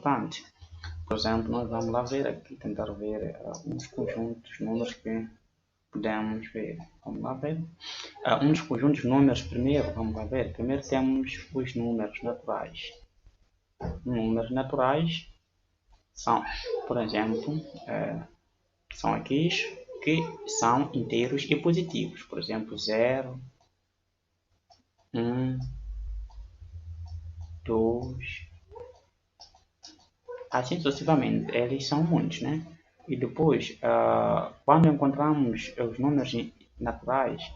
importante. Por exemplo, nós vamos lá ver aqui, tentar ver uns conjuntos de números que podemos ver. Vamos lá ver. Um dos conjuntos de números, primeiro, vamos lá ver. Primeiro temos os números naturais. Números naturais são, por exemplo, são aqueles que são inteiros e positivos. Por exemplo, 0, 1, 2, assim sucessivamente. Eles são muitos, né? E depois, quando encontramos os números naturais,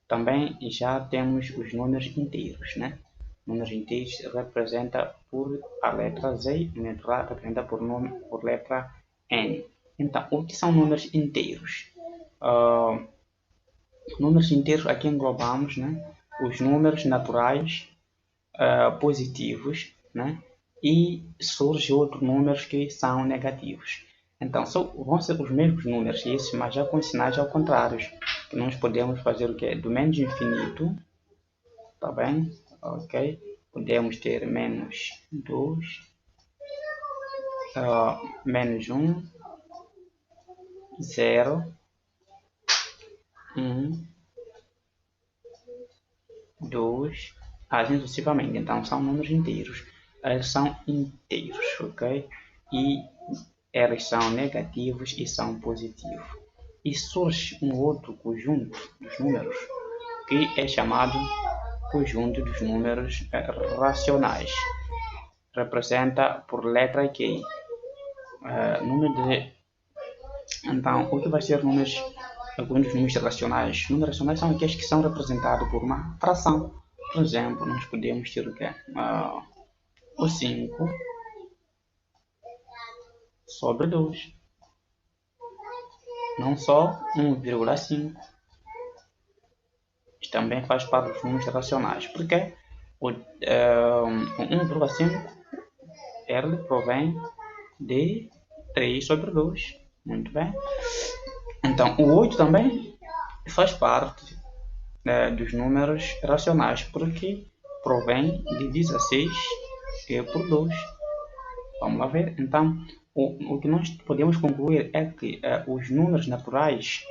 também já temos os números inteiros, né? Números inteiros representa por a letra Z e natural representa por letra N. Então, o que são números inteiros? Números inteiros aqui englobamos, né, os números naturais positivos, né, e surgem outros números que são negativos. Então, vão ser os mesmos números, isso, mas já com sinais ao contrário. Que nós podemos fazer o quê? Do menos infinito, tá bem? Ok. Podemos ter menos 2, menos 1, 0, 1, 2, assim sucessivamente. Então, são números inteiros. Eles são inteiros, ok? E eles são negativos e são positivos. E surge um outro conjunto dos números que é chamado conjunto dos números racionais. Representa por letra Q. Então, o que vai ser alguns números racionais? Números racionais são aqueles que são representados por uma fração. Por exemplo, nós podemos ter o quê? O 5 sobre 2. Não só 1,5. Isto também faz parte dos números racionais. Porque o 1,5 ele provém de 3 sobre 2. Muito bem. Então, o 8 também faz parte dos números racionais, porque provém de 16 por 2. Vamos lá ver. Então, o que nós podemos concluir é que os números naturais,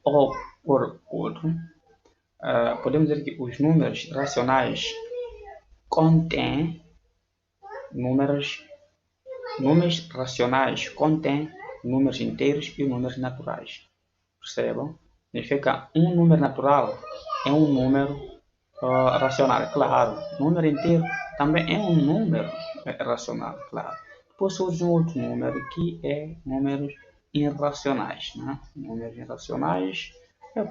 ou por outro, podemos dizer que os números racionais contêm números racionais contêm números inteiros e números naturais. Percebam? Significa um número natural é um número racional, claro. Número inteiro também é um número racional, claro. Depois surge um outro número que é números irracionais. Né? Números irracionais,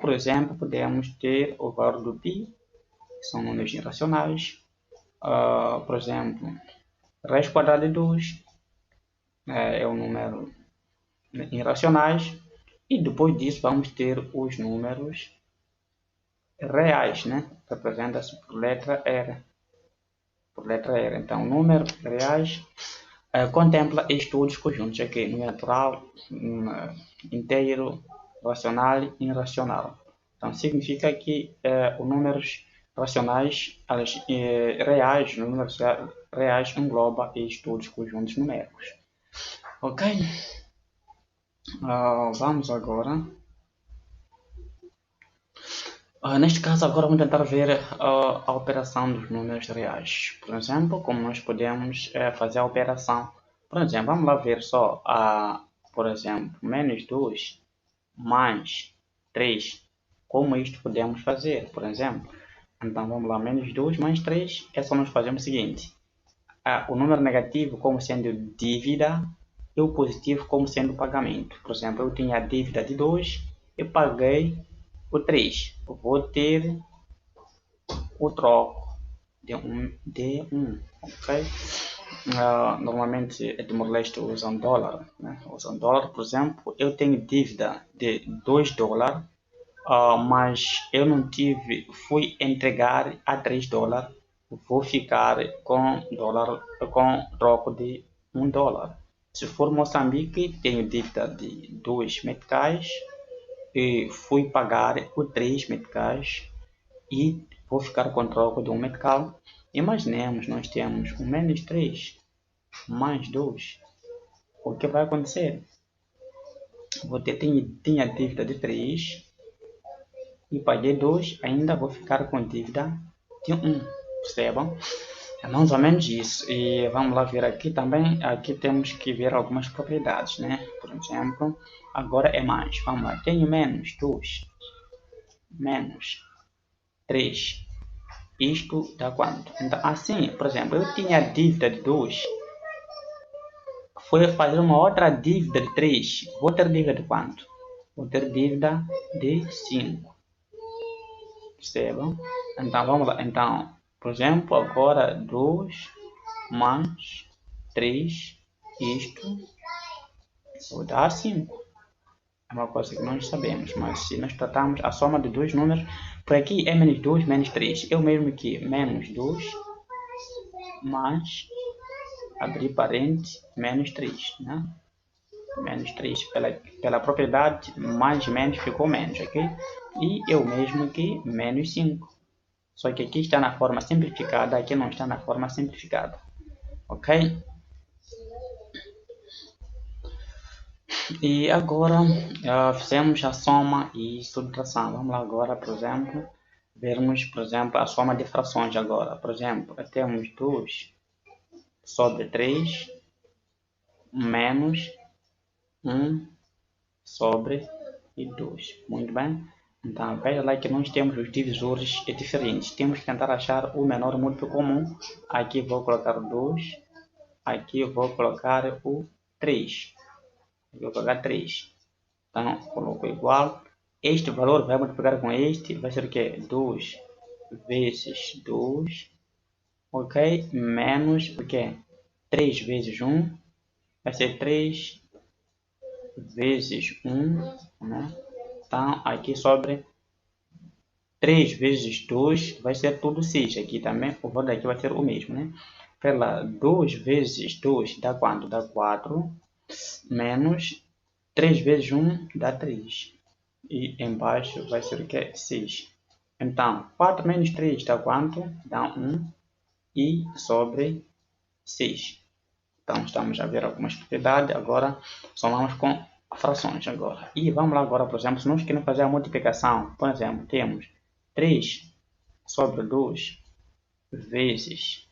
por exemplo, podemos ter o valor do π, que são números irracionais. Por exemplo, raiz quadrada de 2 é um número irracionais. E depois disso vamos ter os números reais, né? Representa-se por letra R. Então, números reais contempla estes conjuntos aqui, número natural, inteiro, racional e irracional. Então, significa que os números racionais, reais, números reais engloba estes conjuntos numéricos. Ok? Vamos agora. Neste caso, agora vamos tentar ver a operação dos números reais. Por exemplo, como nós podemos fazer a operação. Por exemplo, vamos lá ver só, por exemplo, menos 2 mais 3. Como isto podemos fazer, por exemplo. Então, vamos lá, menos 2 mais 3. É só nós fazermos o seguinte. O número negativo como sendo dívida e o positivo como sendo pagamento. Por exemplo, eu tinha a dívida de 2 e paguei o 3. Eu vou ter o troco de 1, ok? Normalmente, em Timor-Leste usam dólar. Né? Usam dólar, por exemplo, eu tenho dívida de 2 dólares, mas eu não tive, fui entregar a 3 dólares, vou ficar com troco de 1 dólar. Se for Moçambique, tenho dívida de 2 meticais e fui pagar o 3 meticais e vou ficar com troco de 1 metical. Imaginemos, nós temos um menos 3 mais 2. O que vai acontecer? Tinha dívida de 3 e paguei 2, ainda vou ficar com dívida de 1. Percebam? É mais ou menos isso. E vamos lá ver aqui também. Aqui temos que ver algumas propriedades, né? Por exemplo, agora é mais. Vamos lá. Tenho menos 2 menos 3. Isto dá quanto? Então, assim, por exemplo, eu tinha dívida de 2. Foi fazer uma outra dívida de 3. Vou ter dívida de quanto? Vou ter dívida de 5. Percebam? Então, vamos lá. Então, por exemplo, agora 2 mais 3. Isto vou dar 5. É uma coisa que nós sabemos, mas se nós tratarmos a soma de dois números, por aqui é menos 2 menos 3. Eu mesmo que menos 2 mais, abrir parênteses, menos 3, né? Menos 3 pela propriedade, mais menos ficou menos, ok? E eu mesmo aqui, menos 5. Só que aqui está na forma simplificada, aqui não está na forma simplificada, ok? E agora fizemos a soma e subtração. Vamos lá agora, por exemplo, vermos, por exemplo, a soma de frações agora. Por exemplo, temos 2 sobre 3 menos 1 sobre 2. Muito bem? Então, veja lá que nós temos os divisores diferentes. Temos que tentar achar o menor múltiplo comum. Aqui vou colocar o 2. Aqui vou colocar o 3. Aqui vou colocar 3. Então, coloco igual. Este valor vai multiplicar com este. Vai ser o quê? 2 vezes 2. Ok? Menos o quê? 3 vezes 1. Vai ser 3 vezes 1. Né? Então, aqui sobre 3 vezes 2 vai ser tudo 6. Aqui também, o valor daqui vai ser o mesmo, né? Pela 2 vezes 2 dá quanto? Dá 4. Menos 3 vezes 1 dá 3. E embaixo vai ser o que? 6. Então, 4 menos 3 dá quanto? Dá 1. E sobre 6. Então, estamos a ver algumas propriedades. Agora, somamos com frações agora. E vamos lá agora, por exemplo, se nós queremos fazer a multiplicação, por exemplo, temos 3 sobre 2 vezes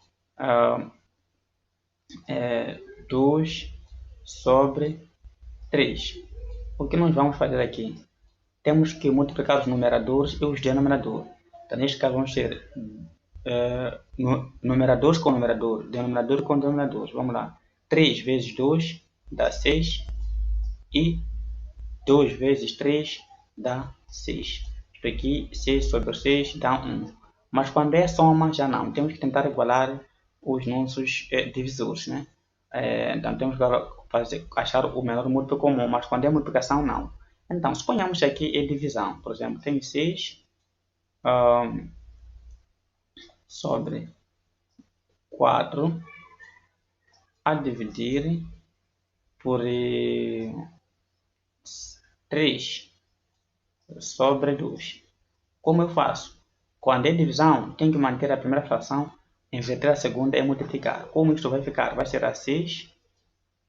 2 sobre 3. O que nós vamos fazer aqui? Temos que multiplicar os numeradores e os denominadores. Então, neste caso, vamos ter numeradores com numerador, denominador com denominador. Vamos lá. 3 vezes 2 dá 6 e 2 vezes 3 dá 6. Isto aqui, 6 sobre 6 dá 1. Mas quando é soma, já não. Temos que tentar igualar os nossos divisores, né? Então, temos que achar o menor múltiplo comum, mas quando é multiplicação, não. Então, suponhamos que aqui é divisão. Por exemplo, tem 6 sobre 4 a dividir por 3 sobre 2. Como eu faço? Quando é divisão, tem que manter a primeira fração, inverter a segunda e multiplicar. Como isso vai ficar? Vai ser a 6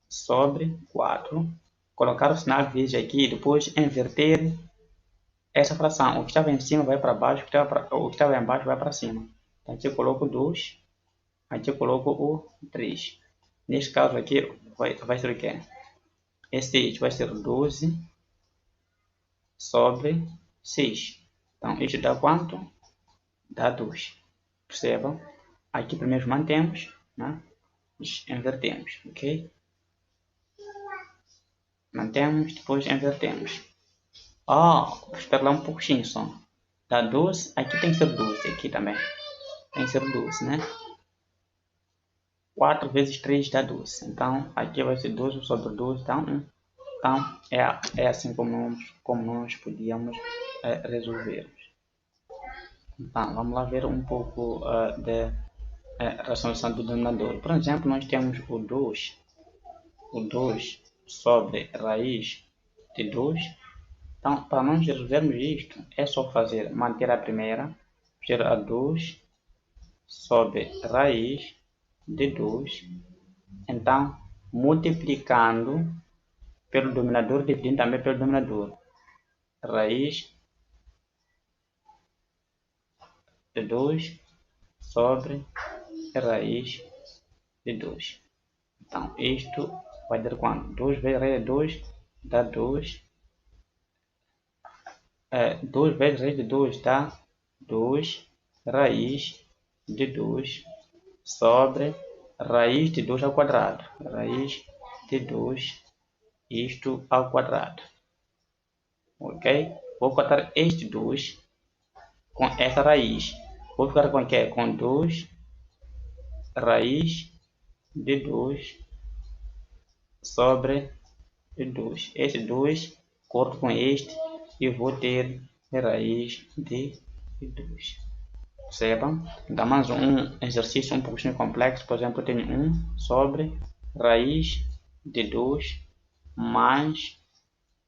sobre 4. Colocar o sinal vezes aqui e depois inverter essa fração. O que estava em cima vai para baixo, o que estava embaixo vai para cima. Então aqui eu coloco 2, aqui eu coloco o 3. Neste caso aqui vai ser o quê? Este vai ser 12 sobre 6. Então, isto dá quanto? Dá 2. Percebam? Aqui primeiro mantemos, né? Invertemos, ok? Mantemos, depois invertemos. Espera lá um pouquinho só. Dá 12, aqui tem que ser 12, aqui também. Tem que ser 12, né? 4 vezes 3 dá 12. Então, aqui vai ser 12 sobre 12 dá 1. Então, é assim como nós podíamos resolver. Então, vamos lá ver um pouco de racionalização do denominador. Por exemplo, nós temos o 2 sobre raiz de 2. Então, para nós resolvermos isto, é só manter a primeira, ter a 2 sobre raiz de 2. Então, multiplicando pelo dominador, dividindo também pelo dominador. Raiz de 2 sobre raiz de 2. Então, isto vai dar quanto? 2 vezes raiz de 2 dá 2. 2 vezes raiz de 2 dá 2 raiz de 2 sobre raiz de 2 ao quadrado. Raiz de 2, isto ao quadrado. Ok? Vou cortar este 2 com essa raiz. Vou ficar com o quê? Com 2 raiz de 2 sobre 2. Este 2 corto com este e vou ter raiz de 2. Percebam? Então, mais um exercício um pouquinho complexo. Por exemplo, eu tenho 1 sobre raiz de 2 mais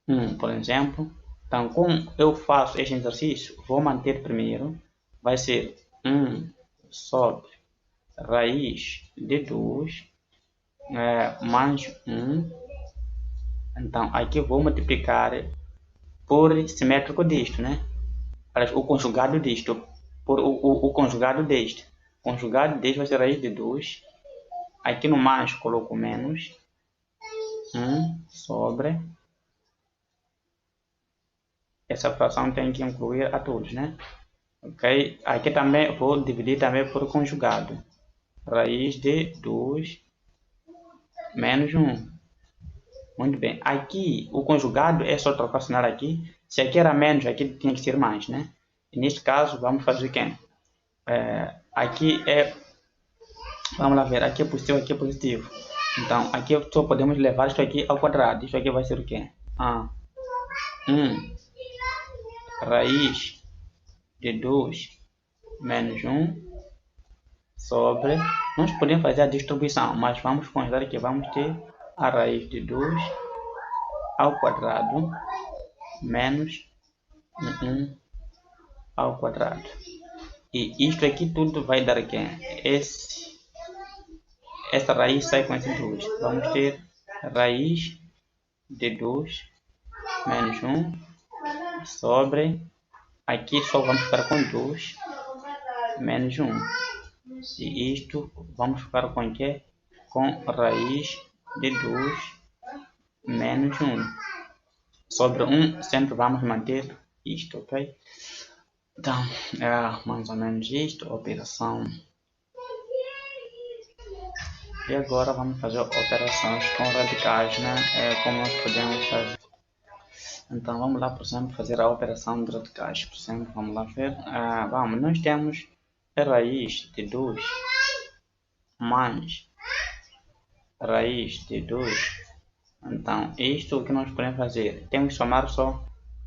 1, por exemplo. Então, como eu faço este exercício, vou manter primeiro. Vai ser 1 sobre raiz de 2 mais 1. Então, aqui vou multiplicar por simétrico disto, né? O conjugado disto. Por o conjugado deste. O conjugado deste vai ser raiz de 2. Aqui no mais coloco menos 1 sobre. Essa fração tem que incluir a todos, né? Ok? Aqui também vou dividir também por conjugado. Raiz de 2 menos 1. Muito bem. Aqui o conjugado é só trocar o sinal aqui. Se aqui era menos, aqui tinha que ser mais, né? E neste caso, vamos fazer o quê? Aqui é... Vamos lá ver. Aqui é positivo, aqui é positivo. Então, aqui só podemos levar isso aqui ao quadrado. Isso aqui vai ser o quê? 1 raiz de 2 menos 1 sobre... Nós podemos fazer a distribuição, mas vamos considerar que vamos ter a raiz de 2 ao quadrado menos 1 ao quadrado. E isto aqui tudo vai dar aqui. Esta raiz sai com esse 2. Vamos ter raiz de 2 menos 1 sobre... Aqui só vamos ficar com 2 menos 1. E isto vamos ficar com o quê? Com raiz de 2 menos 1. Sobre 1 sempre vamos manter isto, ok? Então, é mais ou menos isto, a operação. E agora vamos fazer operações com radicais, né? Como nós podemos fazer. Então, vamos lá, por exemplo, fazer a operação de radicais. Por exemplo, vamos lá ver. Nós temos a raiz de 2 mais raiz de 2. Então, isto o que nós podemos fazer? Temos que somar só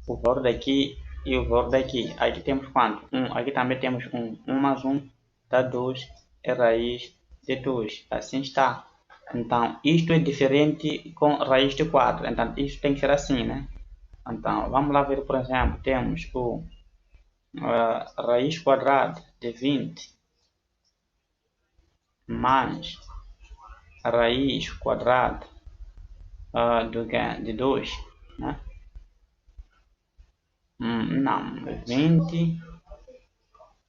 o valor daqui e o valor daqui. Aqui temos quanto? 1. Aqui também temos 1. 1 mais 1 dá 2. É raiz de 2. Assim está. Então, isto é diferente com raiz de 4. Então, isto tem que ser assim, né? Então, vamos lá ver, por exemplo, temos o raiz quadrada de 20 mais a raiz quadrada de 2, né? Não, 20,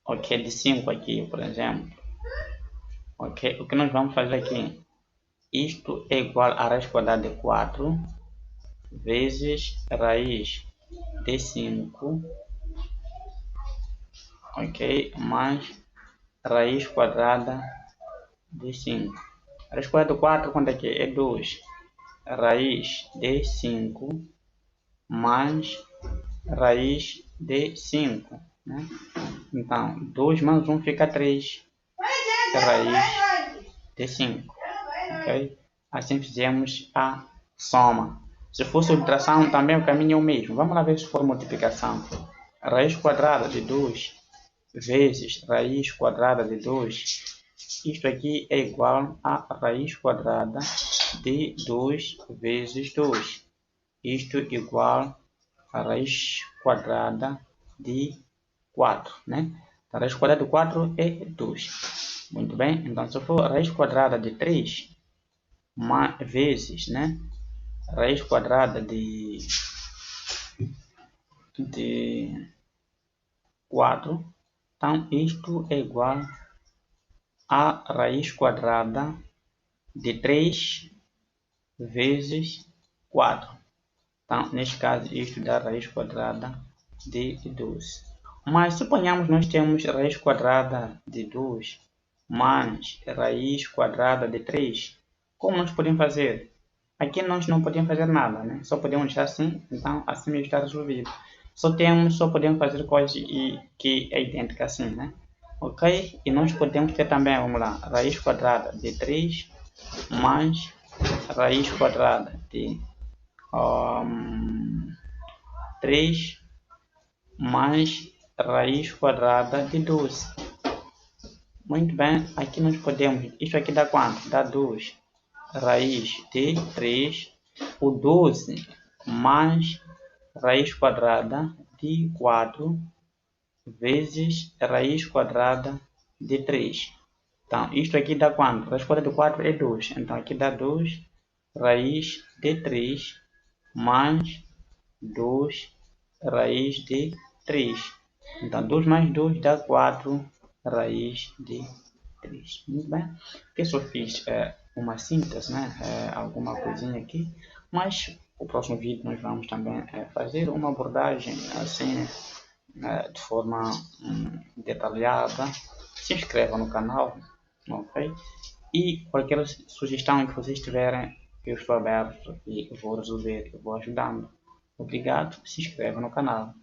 ok, de 5 aqui, por exemplo. Ok, o que nós vamos fazer aqui? Isto é igual a raiz quadrada de 4 vezes raiz de 5, ok, mais raiz quadrada de 5. Raiz quadrada de 4, quanto é que é? É 2. Raiz de 5 mais raiz de 5, né? Então, 2 mais 1 fica 3. Raiz de 5, ok? Assim fizemos a soma. Se for subtração, também o caminho é o mesmo. Vamos lá ver se for multiplicação. Raiz quadrada de 2 vezes raiz quadrada de 2. Isto aqui é igual a raiz quadrada de 2 vezes 2. Isto igual a raiz quadrada de 4, né? A raiz quadrada de 4 é 2. Muito bem, então se for raiz quadrada de 3 vezes, né? Raiz quadrada de 4, então isto é igual a raiz quadrada de 3 vezes 4. Então, neste caso, isto dá raiz quadrada de 12. Mas suponhamos nós temos raiz quadrada de 2 mais raiz quadrada de 3. Como nós podemos fazer? Aqui nós não podemos fazer nada, né? Só podemos deixar assim, então assim mesmo está resolvido. Só podemos fazer coisas que é idêntica assim, né? Ok? E nós podemos ter também, vamos lá, raiz quadrada de 3 mais raiz quadrada de 3 mais raiz quadrada de 12. Muito bem, aqui nós podemos, isso aqui dá quanto? Dá 2 raiz de 3, o 12 mais raiz quadrada de 4 vezes raiz quadrada de 3. Então, isto aqui dá quanto? Raiz quadrada de 4 é 2. Então, aqui dá 2 raiz de 3 mais 2 raiz de 3. Então, 2 mais 2 dá 4 raiz de 3. Muito bem. Eu só fiz uma síntese, né? Alguma coisinha aqui. Mas o próximo vídeo nós vamos também fazer uma abordagem assim, de forma detalhada. Se inscreva no canal, ok? E qualquer sugestão que vocês tiverem, eu estou aberto e vou resolver, eu vou ajudando. Obrigado, se inscreva no canal.